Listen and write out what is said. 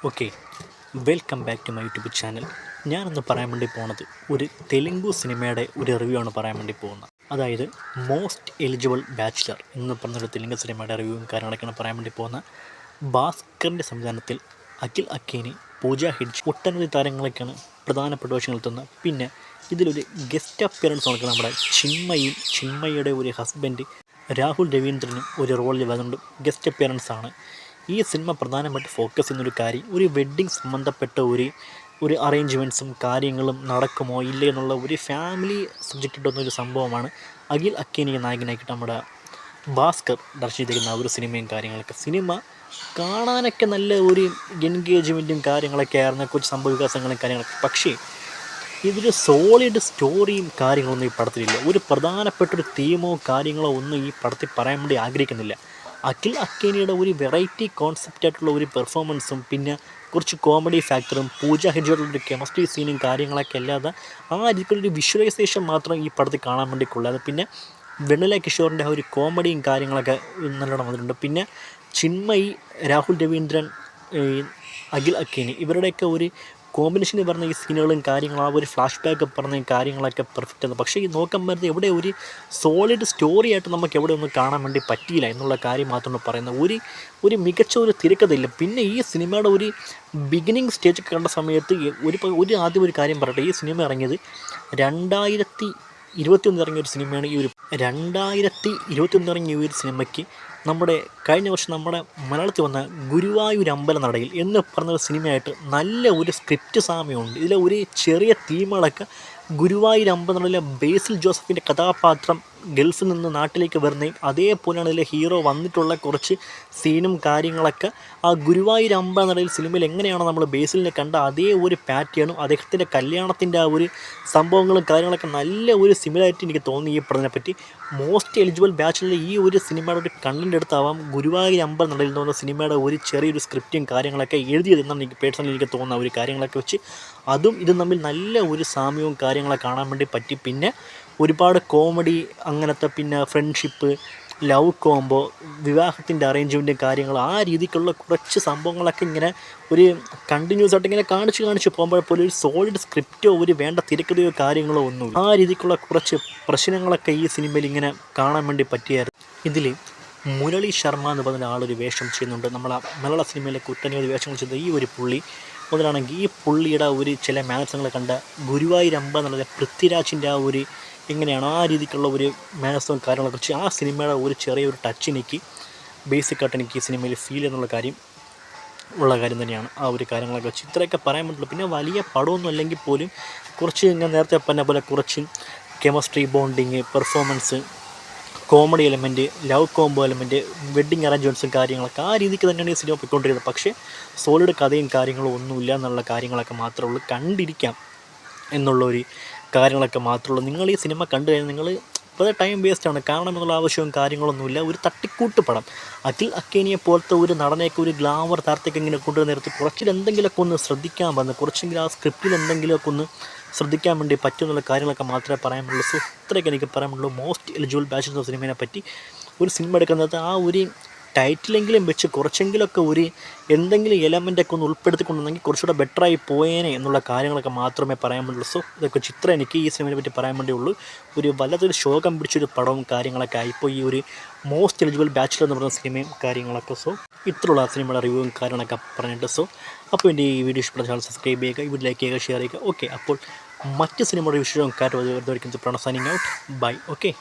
Okay, welcome back to my YouTube channel. ഞാനൊന്ന് പറയാൻ വേണ്ടി പോകുന്നത് ഒരു തെലുങ്കു സിനിമയുടെ ഒരു റിവ്യൂ ആണ് പറയാൻ വേണ്ടി പോകുന്നത്. അതായത് മോസ്റ്റ് എലിജിബിൾ ബാച്ചിലർ എന്ന് പറഞ്ഞൊരു തെലുങ്ക് സിനിമയുടെ റിവ്യൂവും കാര്യങ്ങളൊക്കെയാണ് പറയാൻ വേണ്ടി പോകുന്നത്. ഭാസ്കറിൻ്റെ സംവിധാനത്തിൽ അഖിൽ അക്കേനി, പൂജ ഹെഡ്ജ്, ഒട്ടനവധി താരങ്ങളൊക്കെയാണ് പ്രധാനപ്പെട്ട വേഷങ്ങൾ എത്തുന്നത്. പിന്നെ ഇതിലൊരു ഗസ്റ്റ് അപ്പിയറൻസ് നടക്കുന്ന നമ്മുടെ ചിന്മയിയുടെ ഒരു ഹസ്ബൻഡ് രാഹുൽ രവീന്ദ്രനും ഒരു റോളിൽ വരുന്നുണ്ട്. ഗസ്റ്റ് അപ്പിയറൻസ് ആണ്. ഈ സിനിമ പ്രധാനമായിട്ട് ഫോക്കസ് ചെയ്യുന്നൊരു കാര്യം ഒരു വെഡ്ഡിങ് സംബന്ധപ്പെട്ട ഒരു അറേഞ്ച്മെൻറ്റ്സും കാര്യങ്ങളും നടക്കുമോ ഇല്ലേ എന്നുള്ള ഒരു ഫാമിലി സബ്ജക്റ്റ് ഇട്ടുന്നൊരു സംഭവമാണ്. അഖിൽ അക്കേനിയെ നായകനാക്കിയിട്ട് നമ്മുടെ ഭാസ്കർ ദർശിച്ചിരിക്കുന്ന ഒരു സിനിമയും കാര്യങ്ങളൊക്കെ. സിനിമ കാണാനൊക്കെ നല്ല ഒരു എൻഗേജ്മെൻറ്റും കാര്യങ്ങളൊക്കെ ആയിരുന്ന കുറച്ച് സംഭവ വികാസങ്ങളും കാര്യങ്ങളൊക്കെ. പക്ഷേ ഇതൊരു സോളിഡ് സ്റ്റോറിയും കാര്യങ്ങളൊന്നും ഈ പടത്തിലില്ല. ഒരു പ്രധാനപ്പെട്ടൊരു തീമോ കാര്യങ്ങളോ ഒന്നും ഈ പടത്തിൽ പറയാൻ വേണ്ടി ആഗ്രഹിക്കുന്നില്ല. അഖിൽ അക്കേനിയുടെ ഒരു വെറൈറ്റി കോൺസെപ്റ്റായിട്ടുള്ള ഒരു പെർഫോമൻസും പിന്നെ കുറച്ച് കോമഡി ഫാക്ടറും പൂജ ഹെഡ്ജോടുള്ളൊരു കെമിസ്ട്രി സീനും കാര്യങ്ങളൊക്കെ അല്ലാതെ ആ രീതിക്കുള്ളൊരു വിഷ്വലൈസേഷൻ മാത്രം ഈ പടത്തിൽ കാണാൻ വേണ്ടി കൊള്ളാതെ പിന്നെ വെണ്ണില കിഷോറിൻ്റെ ആ ഒരു കോമഡിയും കാര്യങ്ങളൊക്കെ നല്ലോണം വന്നിട്ടുണ്ട്. പിന്നെ ചിന്മയി, രാഹുൽ രവീന്ദ്രൻ, അഖിൽ അക്കേനി ഇവരുടെയൊക്കെ ഒരു കോമ്പിനേഷനിൽ പറഞ്ഞ ഈ സീനുകളും കാര്യങ്ങളും ആ ഒരു ഫ്ലാഷ് ബാക്ക് പറഞ്ഞ കാര്യങ്ങളൊക്കെ പെർഫെക്റ്റ് ആണ്. പക്ഷേ ഈ നോക്കാൻ വരുന്നത് എവിടെ ഒരു സോളിഡ് സ്റ്റോറി ആയിട്ട് നമുക്ക് എവിടെ ഒന്നും കാണാൻ വേണ്ടി പറ്റിയില്ല എന്നുള്ള കാര്യം മാത്രമാണ് പറയുന്നത്. ഒരു മികച്ച ഒരു തിരക്കഥയില്ല. പിന്നെ ഈ സിനിമയുടെ ഒരു ബിഗിനിങ് സ്റ്റേജ് കണ്ട സമയത്ത് ആദ്യം ഒരു കാര്യം പറയട്ടെ. ഈ സിനിമ ഇറങ്ങിയത് 2021 ഇറങ്ങിയ ഒരു സിനിമയാണ്. 2021 ഇറങ്ങിയ ഒരു സിനിമയ്ക്ക് നമ്മുടെ കഴിഞ്ഞ വർഷം നമ്മുടെ മലയാളത്തിൽ വന്ന ഗുരുവായൂർ അമ്പലനടയിൽ എന്ന് പറഞ്ഞൊരു സിനിമയായിട്ട് നല്ല ഒരു സ്ക്രിപ്റ്റ് സാമ്യമുണ്ട്. ഇതിലെ ഒരു ചെറിയ തീമുകളൊക്കെ ഗുരുവായൂർ അമ്പലനടയിലെ ബേസിൽ ജോസഫിൻ്റെ കഥാപാത്രം ഗൾഫിൽ നിന്ന് നാട്ടിലേക്ക് വരുന്നതും അതേപോലെയാണ് ഇതിലെ ഹീറോ വന്നിട്ടുള്ള കുറച്ച് സീനും കാര്യങ്ങളൊക്കെ ആ ഗുരുവായൂർ അമ്പലനടയിൽ സിനിമയിൽ എങ്ങനെയാണോ നമ്മൾ ബേസിലിനെ കണ്ട അതേ ഒരു പാറ്റേണും അദ്ദേഹത്തിൻ്റെ കല്യാണത്തിൻ്റെ ആ ഒരു സംഭവങ്ങളും കാര്യങ്ങളൊക്കെ നല്ല ഒരു സിമിലാരിറ്റി എനിക്ക് തോന്നി ഈ പടത്തിനെപ്പറ്റി. മോസ്റ്റ് എലിജിബിൾ ബാച്ചിലെ ഈ ഒരു സിനിമയുടെ ഒരു കണ്ടന്റ് എടുത്താവാം ഗുരുവായൂർ അമ്പലനടയിൽ എന്ന് പറഞ്ഞ സിനിമയുടെ ഒരു ചെറിയൊരു സ്ക്രിപ്റ്റും കാര്യങ്ങളൊക്കെ എഴുതിയതെന്നാണ് എനിക്ക് പേഴ്സണലി എനിക്ക് തോന്നുന്ന ഒരു കാര്യങ്ങളൊക്കെ വെച്ച് അതും ഇതും തമ്മിൽ നല്ല ഒരു സാമ്യവും കാര്യങ്ങളൊക്കെ കാണാൻ വേണ്ടി പറ്റി. പിന്നെ ഒരുപാട് കോമഡി അങ്ങനത്തെ പിന്നെ ഫ്രണ്ട്ഷിപ്പ്, ലവ് കോംബോ, വിവാഹത്തിൻ്റെ അറേഞ്ച്മെൻറ്റും കാര്യങ്ങൾ ആ രീതിക്കുള്ള കുറച്ച് സംഭവങ്ങളൊക്കെ ഇങ്ങനെ ഒരു കണ്ടിന്യൂസ് ആയിട്ട് ഇങ്ങനെ കാണിച്ച് പോകുമ്പോഴേപ്പോലും ഒരു സോളിഡ് സ്ക്രിപ്റ്റോ ഒരു വേണ്ട തിരക്കഥയോ കാര്യങ്ങളോ ഒന്നും ആ രീതിക്കുള്ള കുറച്ച് പ്രശ്നങ്ങളൊക്കെ ഈ സിനിമയിൽ ഇങ്ങനെ കാണാൻ വേണ്ടി പറ്റിയായിരുന്നു. ഇതിൽ മുരളി ശർമ്മ എന്ന് പറഞ്ഞ ആളൊരു വേഷം ചെയ്യുന്നുണ്ട്. നമ്മളെ മലയാള സിനിമയിലെ ഒട്ടനവധി വേഷങ്ങൾ ചെയ്ത ഈ ഒരു പുള്ളി മുതലാണെങ്കിൽ ഈ പുള്ളിയുടെ ഒരു ചില മാനസങ്ങൾ കണ്ട ഗുരുവായൂർ അമ്പലം എന്നുള്ള പൃഥ്വിരാജിൻ്റെ ആ ഒരു എങ്ങനെയാണ് ആ രീതിക്കുള്ള ഒരു മാനസവും കാര്യങ്ങളെ കുറിച്ച് ആ സിനിമയുടെ ഒരു ചെറിയൊരു ടച്ച് എനിക്ക് ബേസിക്കായിട്ട് എനിക്ക് ഈ സിനിമയിൽ ഫീൽ എന്നുള്ള കാര്യം തന്നെയാണ്. ആ ഒരു കാര്യങ്ങളൊക്കെ വെച്ച് ഇത്രയൊക്കെ പറയാൻ പറ്റുള്ളൂ. പിന്നെ വലിയ പടമൊന്നും അല്ലെങ്കിൽ പോലും കുറച്ച് ഞാൻ നേരത്തെ പറഞ്ഞ പോലെ കുറച്ച് chemistry, bonding, performance, comedy element, love combo element, wedding അറേഞ്ച്മെൻറ്റ്സും കാര്യങ്ങളൊക്കെ ആ രീതിക്ക് തന്നെയാണ് ഈ സിനിമ പോയിക്കൊണ്ടിരുന്നത്. പക്ഷേ സോളിഡ് കഥയും കാര്യങ്ങളും ഒന്നുമില്ല എന്നുള്ള കാര്യങ്ങളൊക്കെ മാത്രമേ ഉള്ളൂ. കണ്ടിരിക്കാം എന്നുള്ളൊരു കാര്യങ്ങളൊക്കെ മാത്രമേ ഉള്ളൂ. നിങ്ങൾ ഈ സിനിമ കണ്ടു കഴിഞ്ഞാൽ നിങ്ങൾ വെറുതെ ടൈം വേസ്റ്റാണ്. കാണണം എന്നുള്ള ആവശ്യവും കാര്യങ്ങളൊന്നുമില്ല. ഒരു തട്ടിക്കൂട്ട് പടം. അഖിൽ അക്കേനിയെ പോലത്തെ ഒരു നടനെയൊക്കെ ഒരു ഗ്ലാമർ താരത്തേക്ക് ഇങ്ങനെ കൊണ്ടുവന്ന് നേരത്ത് കുറച്ചിലെന്തെങ്കിലുമൊക്കെ ഒന്ന് ശ്രദ്ധിക്കാൻ വന്ന് കുറച്ചെങ്കിലും ആ സ്ക്രിപ്റ്റിൽ എന്തെങ്കിലുമൊക്കെ ഒന്ന് ശ്രദ്ധിക്കാൻ വേണ്ടി പറ്റുമെന്നുള്ള കാര്യങ്ങളൊക്കെ മാത്രമേ പറയാൻ പറ്റുള്ളൂ. സോ ഇത്രയൊക്കെ എനിക്ക് പറയാൻ പറ്റുള്ളൂ മോസ്റ്റ് എലിജിബിൾ ബാച്ചിലർ എന്ന സിനിമയെ പറ്റി. ഒരു സിനിമ എടുക്കുന്നത് ആ ഒരു ടൈറ്റിലെങ്കിലും വെച്ച് കുറച്ചെങ്കിലുമൊക്കെ ഒരു എന്തെങ്കിലും എലമെൻ്റൊക്കെ ഒന്ന് ഉൾപ്പെടുത്തിക്കൊണ്ടുവന്നെങ്കിൽ കുറച്ചുകൂടെ ബെറ്ററായി പോയേനെ എന്നുള്ള കാര്യങ്ങളൊക്കെ മാത്രമേ പറയാൻ പറ്റുള്ളൂ. സോ ഇതൊക്കെ ചിത്രം എനിക്ക് ഈ സിനിമയെ പറ്റി പറയാൻ വേണ്ടിയുള്ളൂ. ഒരു വല്ലാത്തൊരു ശോകം പിടിച്ചൊരു പടവും കാര്യങ്ങളൊക്കെ ആയിപ്പോൾ ഈ ഒരു മോസ്റ്റ് എലിജിബിൾ ബാച്ചിലർ എന്ന് പറയുന്ന സിനിമയും കാര്യങ്ങളൊക്കെ. സോ ഇത്രയുള്ള ആ സിനിമയുടെ റിവ്യൂവും കാര്യങ്ങളൊക്കെ പറഞ്ഞിട്ട് സോ അപ്പോൾ എൻ്റെ ഈ വീഡിയോ ഇഷ്ടപ്പെട്ട ചാനൽ സബ്സ്ക്രൈബ് ചെയ്യുക, ഈ വീഡിയോ ലൈക്ക് ചെയ്യുക, ഷെയർ ചെയ്യുക. ഓക്കെ, അപ്പോൾ മറ്റ് സിനിമയുടെ വിഷയവും കാര്യവും സൈനിങ് ഔട്ട്. ബൈ. ഓക്കെ.